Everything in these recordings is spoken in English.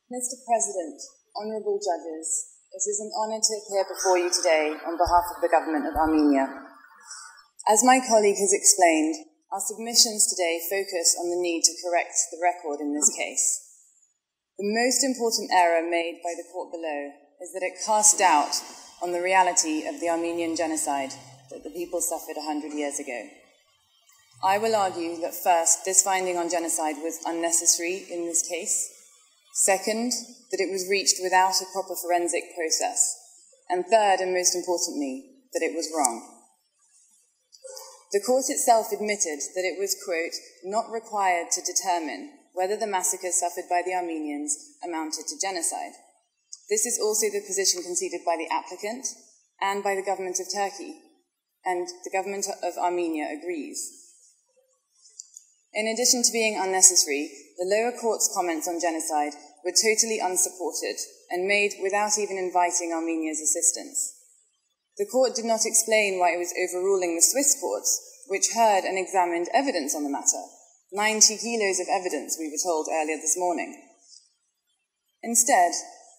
Mr. President, honourable judges, it is an honour to appear before you today on behalf of the government of Armenia. As my colleague has explained, our submissions today focus on the need to correct the record in this case. The most important error made by the court below is that it cast doubt on the reality of the Armenian Genocide that the people suffered 100 years ago. I will argue that first, this finding on genocide was unnecessary in this case. Second, that it was reached without a proper forensic process. And third, and most importantly, that it was wrong. The court itself admitted that it was, quote, not required to determine whether the massacres suffered by the Armenians amounted to genocide. This is also the position conceded by the applicant and by the government of Turkey, and the government of Armenia agrees. In addition to being unnecessary, the lower court's comments on genocide were totally unsupported and made without even inviting Armenia's assistance. The court did not explain why it was overruling the Swiss courts, which heard and examined evidence on the matter. 90 kilos of evidence, we were told earlier this morning. Instead,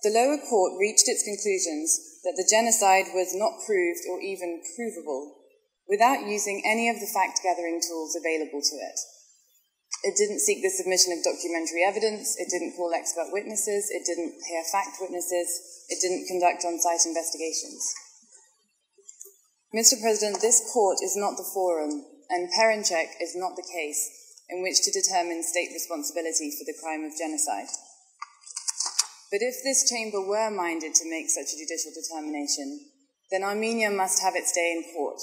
the lower court reached its conclusions that the genocide was not proved or even provable without using any of the fact-gathering tools available to it. It didn't seek the submission of documentary evidence, it didn't call expert witnesses, it didn't hear fact witnesses, it didn't conduct on-site investigations. Mr. President, this court is not the forum, and Perinc is not the case in which to determine state responsibility for the crime of genocide. But if this chamber were minded to make such a judicial determination, then Armenia must have its day in court.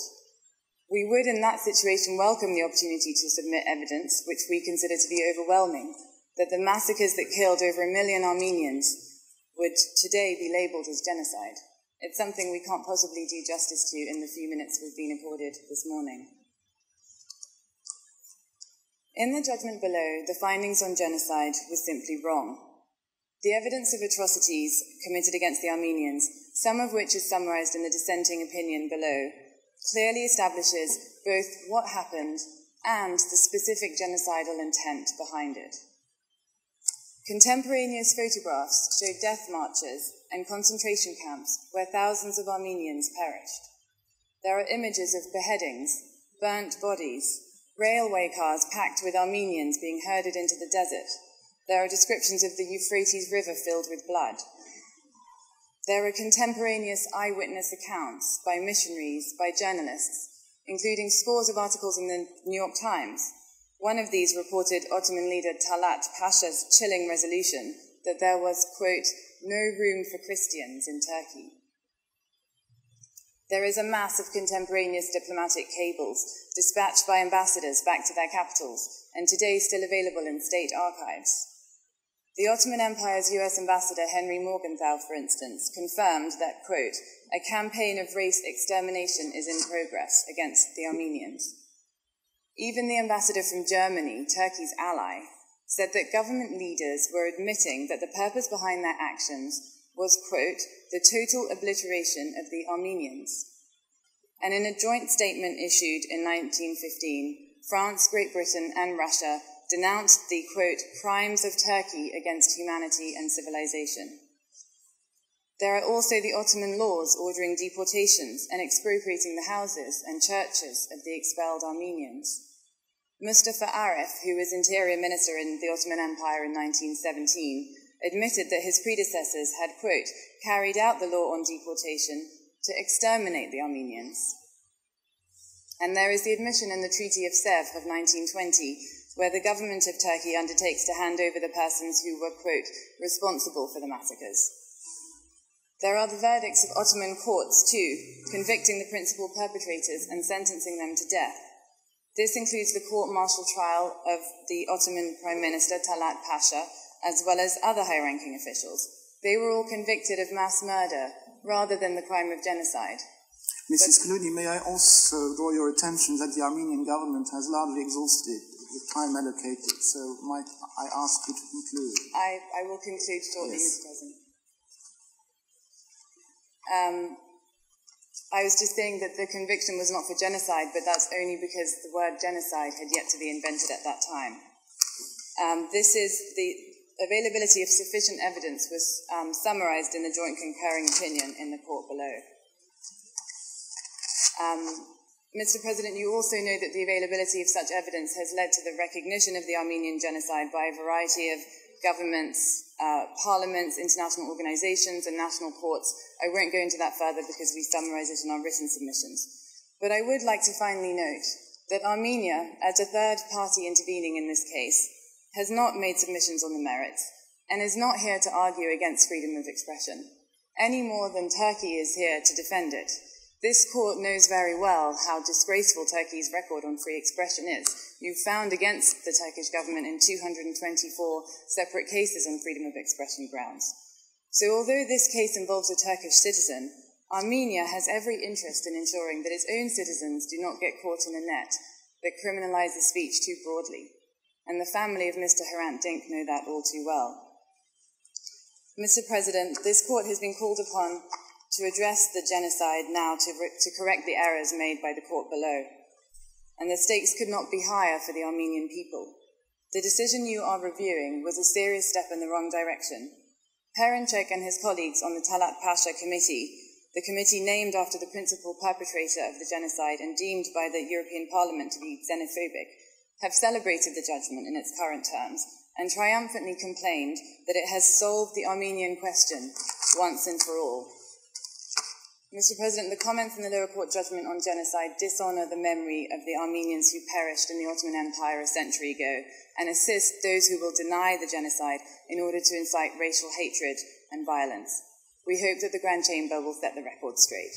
We would, in that situation, welcome the opportunity to submit evidence, which we consider to be overwhelming, that the massacres that killed over 1 million Armenians would today be labelled as genocide. It's something we can't possibly do justice to in the few minutes we've been accorded this morning. In the judgment below, the findings on genocide were simply wrong. The evidence of atrocities committed against the Armenians, some of which is summarised in the dissenting opinion below, clearly establishes both what happened and the specific genocidal intent behind it. Contemporaneous photographs show death marches and concentration camps where thousands of Armenians perished. There are images of beheadings, burnt bodies, railway cars packed with Armenians being herded into the desert. There are descriptions of the Euphrates River filled with blood. There are contemporaneous eyewitness accounts by missionaries, by journalists, including scores of articles in the New York Times. One of these reported Ottoman leader Talat Pasha's chilling resolution that there was, quote, no room for Christians in Turkey. There is a mass of contemporaneous diplomatic cables dispatched by ambassadors back to their capitals and today still available in state archives. The Ottoman Empire's US ambassador Henry Morgenthau, for instance, confirmed that, quote, a campaign of race extermination is in progress against the Armenians. Even the ambassador from Germany, Turkey's ally, said that government leaders were admitting that the purpose behind their actions was, quote, the total obliteration of the Armenians. And in a joint statement issued in 1915, France, Great Britain, and Russia denounced the, quote, crimes of Turkey against humanity and civilization. There are also the Ottoman laws ordering deportations and expropriating the houses and churches of the expelled Armenians. Mustafa Arif, who was interior minister in the Ottoman Empire in 1917, admitted that his predecessors had, quote, carried out the law on deportation to exterminate the Armenians. And there is the admission in the Treaty of Sèvres of 1920, where the government of Turkey undertakes to hand over the persons who were, quote, responsible for the massacres. There are the verdicts of Ottoman courts, too, convicting the principal perpetrators and sentencing them to death. This includes the court-martial trial of the Ottoman Prime Minister Talat Pasha, as well as other high-ranking officials. They were all convicted of mass murder rather than the crime of genocide. Mrs. Clooney, may I also draw your attention that the Armenian government has largely exhausted the time allocated, so might I ask you to conclude? I will conclude shortly, yes. Mr. President. I was just saying that the conviction was not for genocide, but that's only because the word genocide had yet to be invented at that time. This is availability of sufficient evidence was summarized in the joint concurring opinion in the court below. Mr. President, you also know that the availability of such evidence has led to the recognition of the Armenian genocide by a variety of governments, parliaments, international organizations, and national courts. I won't go into that further because we summarize it in our written submissions. But I would like to finally note that Armenia, as a third party intervening in this case, has not made submissions on the merits and is not here to argue against freedom of expression, any more than Turkey is here to defend it. This court knows very well how disgraceful Turkey's record on free expression is. You found against the Turkish government in 224 separate cases on freedom of expression grounds. So although this case involves a Turkish citizen, Armenia has every interest in ensuring that its own citizens do not get caught in a net that criminalizes speech too broadly. And the family of Mr. Hrant Dink know that all too well. Mr. President, this court has been called upon to address the genocide now to correct the errors made by the court below. And the stakes could not be higher for the Armenian people. The decision you are reviewing was a serious step in the wrong direction. Perinc and his colleagues on the Talat Pasha Committee, the committee named after the principal perpetrator of the genocide and deemed by the European Parliament to be xenophobic, have celebrated the judgment in its current terms and triumphantly complained that it has solved the Armenian question once and for all. Mr. President, the comments in the lower court judgment on genocide dishonor the memory of the Armenians who perished in the Ottoman Empire a century ago and assist those who will deny the genocide in order to incite racial hatred and violence. We hope that the Grand Chamber will set the record straight.